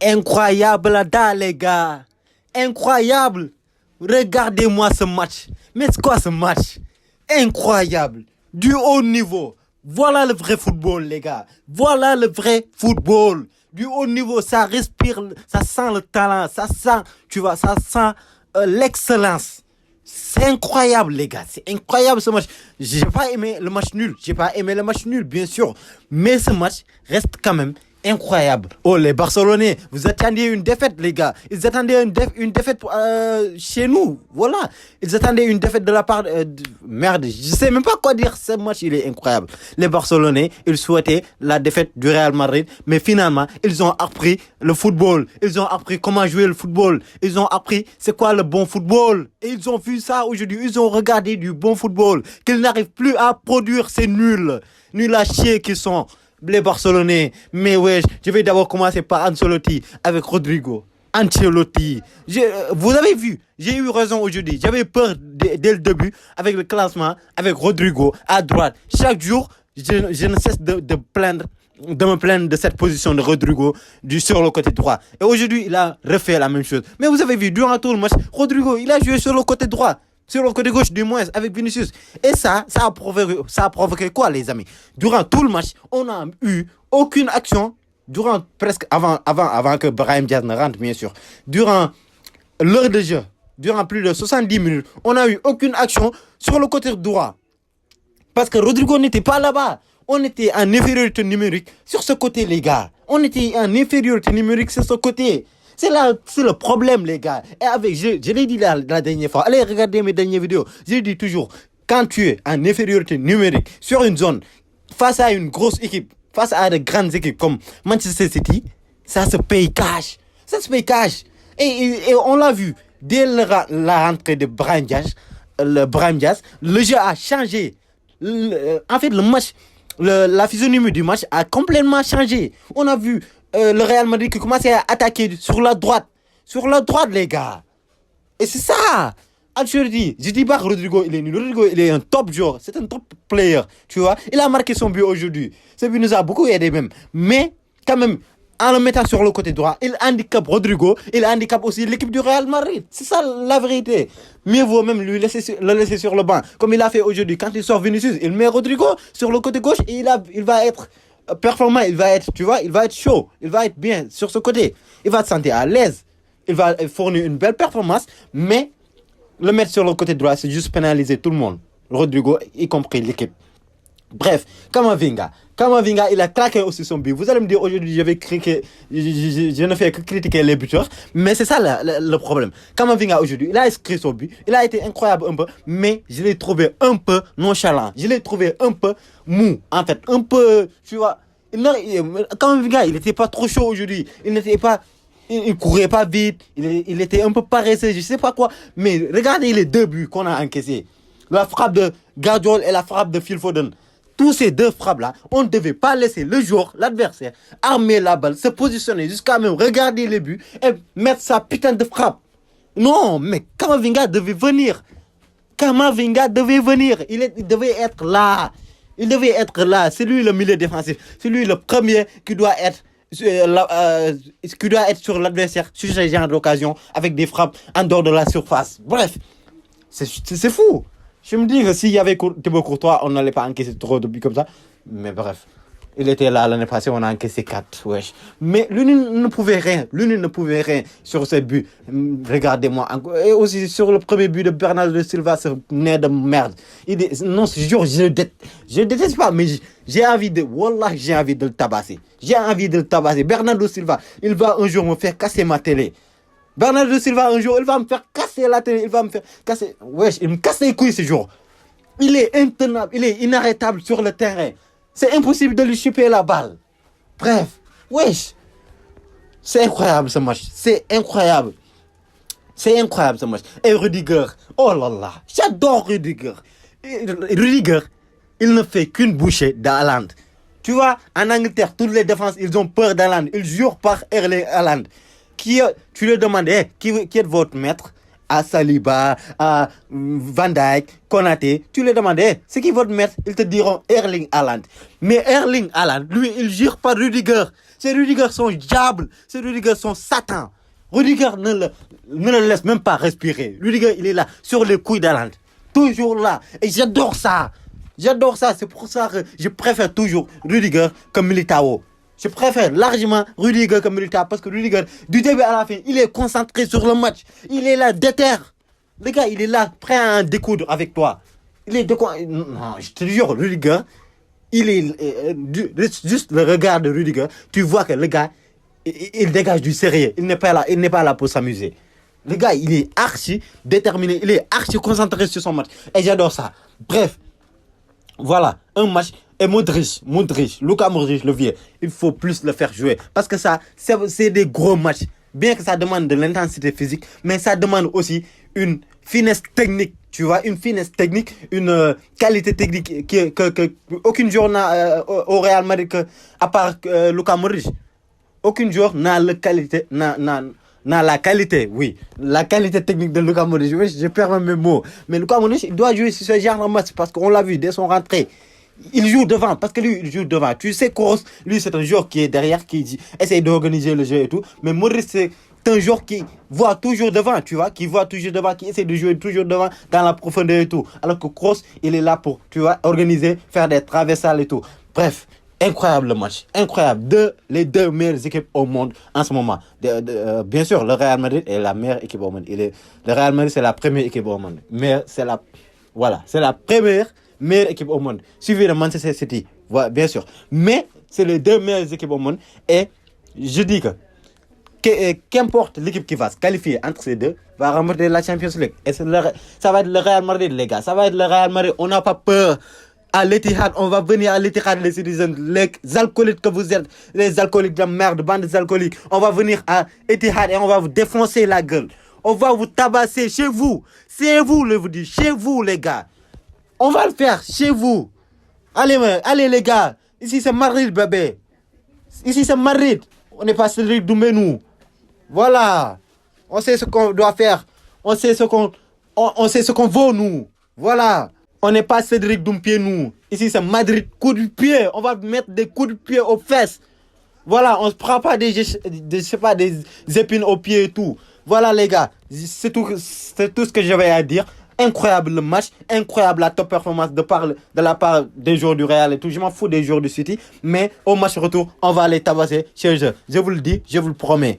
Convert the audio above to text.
Incroyable là, les gars. Incroyable. Regardez-moi ce match. Mais c'est quoi ce match? Incroyable. Du haut niveau. Voilà le vrai football, les gars. Voilà le vrai football. Du haut niveau, ça respire, ça sent le talent, ça sent, tu vois, ça sent l'excellence. C'est incroyable, les gars. C'est incroyable ce match. J'ai pas aimé le match nul. J'ai pas aimé le match nul, bien sûr. Mais ce match reste quand même incroyable. Oh, les Barcelonais, vous attendiez une défaite, les gars. Ils attendaient une défaite chez nous. Voilà. Ils attendaient une défaite de la part merde, je sais même pas quoi dire. Ce match, il est incroyable. Les Barcelonais, ils souhaitaient la défaite du Real Madrid. Mais finalement, ils ont appris le football. Ils ont appris comment jouer le football. Ils ont appris c'est quoi le bon football. Et ils ont vu ça aujourd'hui. Ils ont regardé du bon football. Qu'ils n'arrivent plus à produire ces nuls. Nuls à chier qu'ils sont. Les Barcelonais, mais ouais, je vais d'abord commencer par Ancelotti avec Rodrigo. Ancelotti, vous avez vu, j'ai eu raison aujourd'hui. J'avais peur dès le début avec le classement, avec Rodrigo à droite. Chaque jour, je ne cesse de me plaindre de cette position de Rodrigo sur le côté droit. Et aujourd'hui, il a refait la même chose. Mais vous avez vu, durant tout le match, Rodrigo, il a joué sur le côté droit. Sur le côté gauche du moins avec Vinicius. Et ça a provoqué quoi, les amis? Durant tout le match, on n'a eu aucune action durant presque avant que Brahim Diaz ne rentre, bien sûr. Durant l'heure de jeu, durant plus de 70 minutes, on n'a eu aucune action sur le côté droit. Parce que Rodrigo n'était pas là-bas. On était en infériorité numérique sur ce côté, les gars. On était en infériorité numérique sur ce côté. C'est le problème, les gars. Et je l'ai dit la dernière fois. Allez regarder mes dernières vidéos. Je dis toujours, quand tu es en infériorité numérique sur une zone, face à une grosse équipe, face à de grandes équipes comme Manchester City, ça se paye cash. Ça se paye cash. Et on l'a vu. Dès la rentrée de Brahim Diaz, le jeu a changé. En fait, le match, la physionomie du match a complètement changé. On a vu le Real Madrid qui commençait à attaquer sur la droite. Sur la droite, les gars. Et c'est ça. Ancelotti, je dis pas que Rodrigo, il est nul. Rodrigo, il est un top joueur. C'est un top player. Tu vois. Il a marqué son but aujourd'hui. Ce but nous a beaucoup aidé même. Mais, quand même, en le mettant sur le côté droit, il handicape Rodrigo. Il handicape aussi l'équipe du Real Madrid. C'est ça la vérité. Mieux vaut même le laisser sur le banc. Comme il a fait aujourd'hui. Quand il sort Vinicius, il met Rodrigo sur le côté gauche et il va être performant, il va être, tu vois, il va être chaud, il va être bien sur ce côté, il va se sentir à l'aise, il va fournir une belle performance, mais le mettre sur le côté droit, c'est juste pénaliser tout le monde, Rodrigo, y compris l'équipe. Bref, Camavinga, il a claqué aussi son but. Vous allez me dire aujourd'hui, je ne fais que critiquer les buteurs, mais c'est ça le problème. Camavinga aujourd'hui, il a inscrit son but, il a été incroyable un peu, mais je l'ai trouvé un peu nonchalant, je l'ai trouvé un peu mou, en fait, un peu, tu vois. Camavinga, il n'était pas trop chaud aujourd'hui, il courait pas vite, il était un peu paresseux, je sais pas quoi, mais regardez les deux buts qu'on a encaissés. La frappe de Guardiola et la frappe de Phil Foden. Tous ces deux frappes-là, on ne devait pas laisser le joueur, l'adversaire, armer la balle, se positionner jusqu'à même regarder les buts et mettre sa putain de frappe. Non, mais Camavinga devait venir. Il devait être là. C'est lui le milieu défensif. C'est lui le premier qui doit être sur l'adversaire sur ce genre d'occasion avec des frappes en dehors de la surface. Bref, c'est fou. Je me dis que s'il y avait Thibaut Courtois, on n'allait pas encaisser trop de buts comme ça. Mais bref, il était là l'année passée, on a encaissé 4. Wesh. Mais l'une ne pouvait rien sur ce but. Regardez-moi. Et aussi sur le premier but de Bernardo Silva, ce nez de merde. Non, je déteste pas, mais j'ai envie de le tabasser. Bernardo Silva, il va un jour me faire casser ma télé. Bernardo Silva, un jour, il va me faire casser la télé, il me casse les couilles ce jour. Il est intenable, il est inarrêtable sur le terrain. C'est impossible de lui choper la balle. Bref, wesh. C'est incroyable ce match. C'est incroyable ce match. Et Rudiger, oh là là, j'adore Rudiger. Rudiger, il ne fait qu'une bouchée d'Haaland. Tu vois, en Angleterre, toutes les défenses, ils ont peur d'Haaland. Ils jurent par Erling Haaland. Tu leur demandes, qui est votre maître? À Saliba, à Van Dijk, Konaté, tu les demandes, c'est qui votre maître? Ils te diront Erling Haaland. Mais Erling Haaland, lui, il jure par Rudiger. C'est Rudiger son diable. C'est Rudiger son Satan. Rudiger ne le laisse même pas respirer. Rudiger, il est là, sur les couilles d'Haaland. Toujours là. Et j'adore ça. J'adore ça. C'est pour ça que je préfère toujours Rudiger comme Militao. Je préfère largement Rudiger comme Militao parce que Rudiger, du début à la fin, il est concentré sur le match. Il est là, déter. Le gars, il est là, prêt à en découdre avec toi. Il est non, je te jure, Rudiger, il est juste le regard de Rudiger. Tu vois que le gars, il dégage du sérieux. Il n'est pas là pour s'amuser. Le gars, il est archi déterminé. Il est archi concentré sur son match. Et j'adore ça. Bref, voilà, un match. Et Modric, Luka Modric, le vieux, il faut plus le faire jouer. Parce que ça, c'est des gros matchs. Bien que ça demande de l'intensité physique, mais ça demande aussi une finesse technique. Tu vois, une finesse technique, une qualité technique que aucun joueur n'a au Real Madrid, à part Luka Modric. Aucun joueur n'a la qualité, n'a la qualité, oui. La qualité technique de Luka Modric. Oui, je perds mes mots. Mais Luka Modric, il doit jouer sur ce genre de match parce qu'on l'a vu dès son rentrée. Il joue devant, parce que lui, il joue devant. Tu sais, Kroos, lui, c'est un joueur qui est derrière, qui essaye d'organiser le jeu et tout. Mais Modric, c'est un joueur qui voit toujours devant, tu vois, qui voit toujours devant, qui essaie de jouer toujours devant dans la profondeur et tout. Alors que Kroos, il est là pour, tu vois, organiser, faire des traversales et tout. Bref, incroyable le match. Incroyable. Les deux meilleures équipes au monde en ce moment. Bien sûr, le Real Madrid est la meilleure équipe au monde. Le Real Madrid, c'est la première équipe au monde. Mais c'est la première meilleure équipe au monde. Suivi de Manchester City, voilà, bien sûr. Mais c'est les deux meilleures équipes au monde. Et je dis que qu'importe l'équipe qui va se qualifier entre ces deux, va remporter la Champions League. Et ça va être le Real Madrid, les gars. Ça va être le Real Madrid. On n'a pas peur. À l'Etihad, on va venir à l'Etihad, les citizens, les alcooliques que vous êtes, les alcooliques de merde, bandes d'alcooliques. On va venir à l'Etihad et on va vous défoncer la gueule. On va vous tabasser chez vous. C'est vous, je vous dis, chez vous, les gars. On va le faire chez vous. Allez les gars. Ici c'est Madrid, bébé. Ici c'est Madrid. On n'est pas Cédric Doumbé. Voilà. On sait ce qu'on doit faire. On sait ce qu'on vaut, nous. Voilà. On n'est pas Cédric Doumbé, nous. Ici c'est Madrid. Coup de pied. On va mettre des coups de pied aux fesses. Voilà. On ne se prend pas des épines aux pieds et tout. Voilà les gars. C'est tout ce que j'avais à dire. Incroyable le match, incroyable la top performance de la part des joueurs du Real et tout. Je m'en fous des joueurs du City, mais au match retour, on va aller tabasser chez eux. Je vous le dis, je vous le promets.